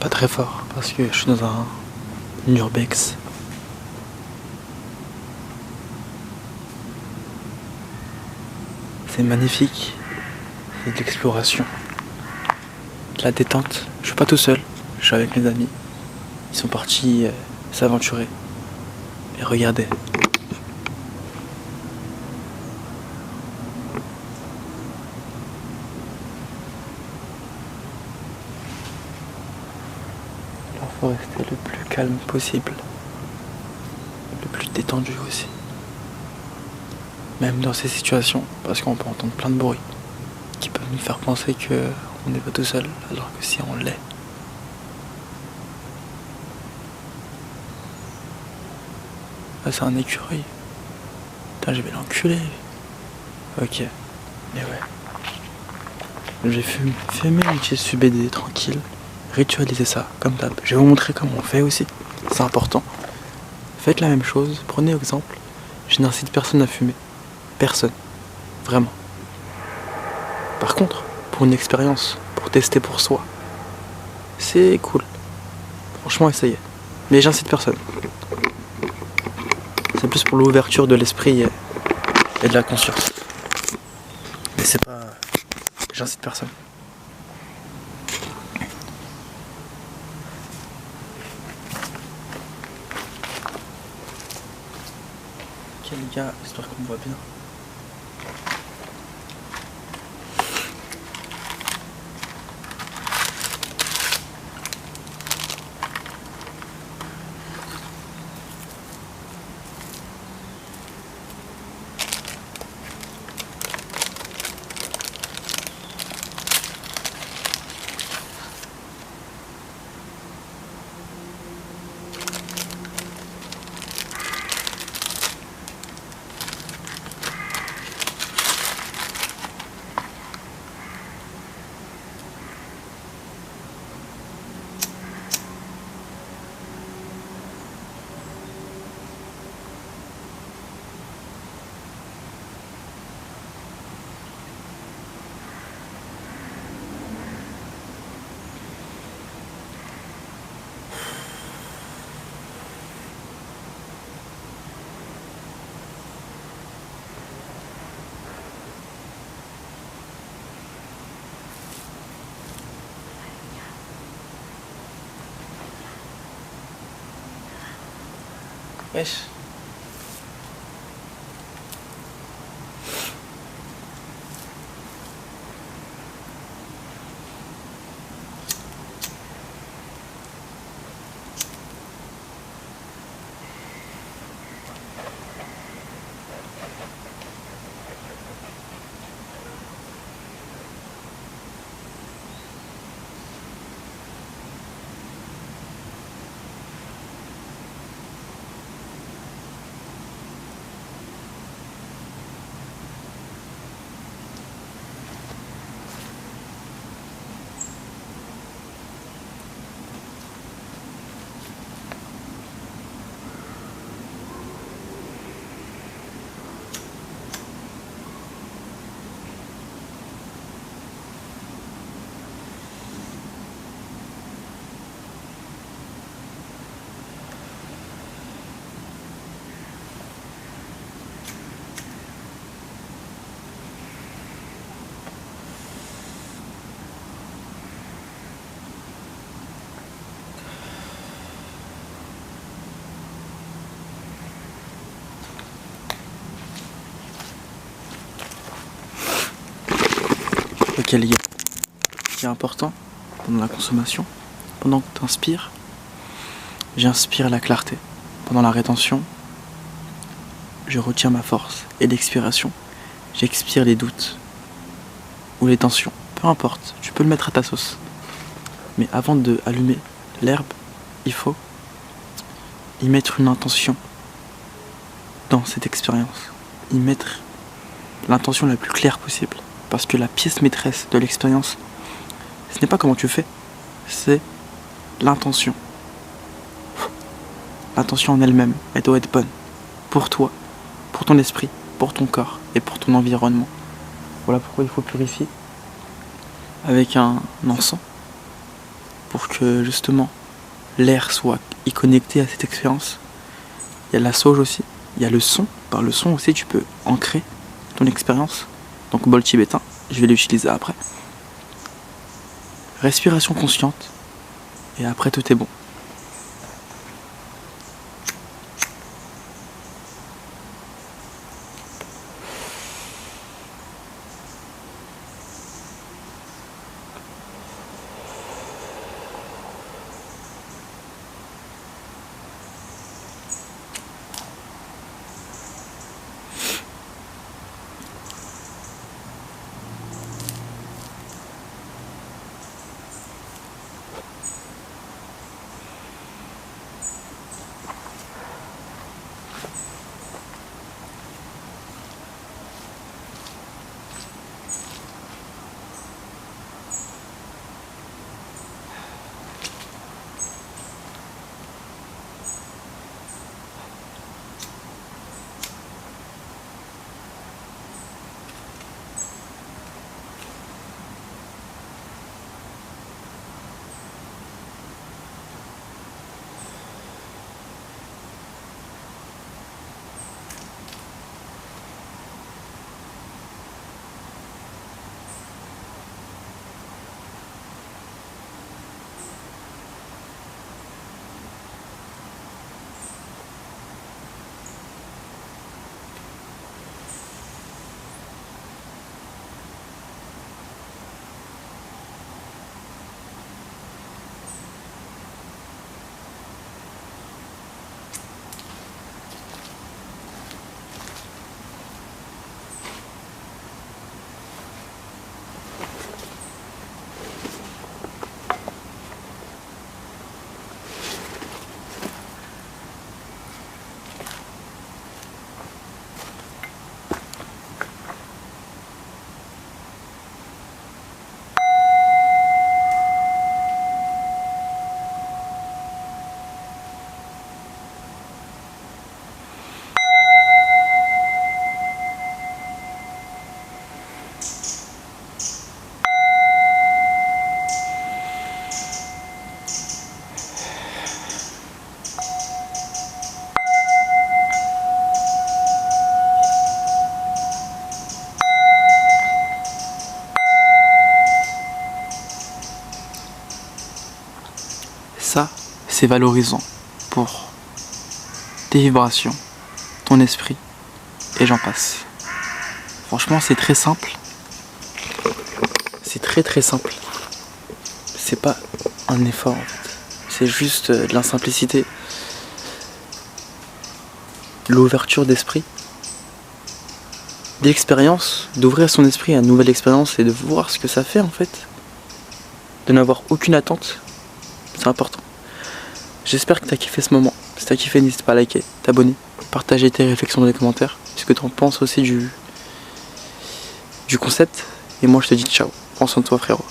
pas très fort parce que je suis dans un urbex. C'est magnifique, c'est de l'exploration, de la détente. Je suis pas tout seul, je suis avec mes amis. Ils sont partis s'aventurer. Et regardez. Il faut rester le plus calme possible, le plus détendu aussi. Même dans ces situations, parce qu'on peut entendre plein de bruits qui peuvent nous faire penser qu'on n'est pas tout seul, alors que si on l'est. Ah, c'est un écureuil. Putain, je vais l'enculer. Ok, mais ouais. J'ai fumer une petite subédée tranquille, ritualiser ça, comme d'hab. Je vais vous montrer comment on fait aussi, c'est important. Faites la même chose, prenez exemple. Je n'incite personne à fumer. Personne. Vraiment. Par contre, pour une expérience, pour tester pour soi, c'est cool. Franchement, essayez. Mais j'incite personne. C'est plus pour l'ouverture de l'esprit et de la conscience. Mais c'est pas... J'incite personne. Ok les gars, histoire qu'on me voit bien. Wesh. Ok les gars, ce qui est important pendant la consommation, pendant que tu inspires, j'inspire la clarté. Pendant la rétention, je retiens ma force. Et l'expiration, j'expire les doutes ou les tensions. Peu importe, tu peux le mettre à ta sauce. Mais avant de allumer l'herbe, il faut y mettre une intention dans cette expérience. Y mettre l'intention la plus claire possible. Parce que la pièce maîtresse de l'expérience, ce n'est pas comment tu fais, c'est l'intention. L'intention en elle-même, elle doit être bonne. Pour toi, pour ton esprit, pour ton corps et pour ton environnement. Voilà pourquoi il faut purifier avec un encens. pour que justement l'air soit y connecté à cette expérience. Il y a la sauge aussi, il y a le son. Par le son aussi, tu peux ancrer ton expérience. Donc bol tibétain, je vais l'utiliser après. Respiration consciente, et après tout est bon. Ça, c'est valorisant pour tes vibrations, ton esprit, et j'en passe. Franchement, c'est très simple. C'est très simple. C'est pas un effort en fait. C'est juste de la simplicité. L'ouverture d'esprit. D'expérience, d'ouvrir son esprit à une nouvelle expérience et de voir ce que ça fait en fait. De n'avoir aucune attente. C'est important. J'espère que t'as kiffé ce moment. Si t'as kiffé, n'hésite pas à liker, t'abonner, partager tes réflexions dans les commentaires, ce que t'en penses aussi du concept. Et moi je te dis ciao, prends soin de toi frérot.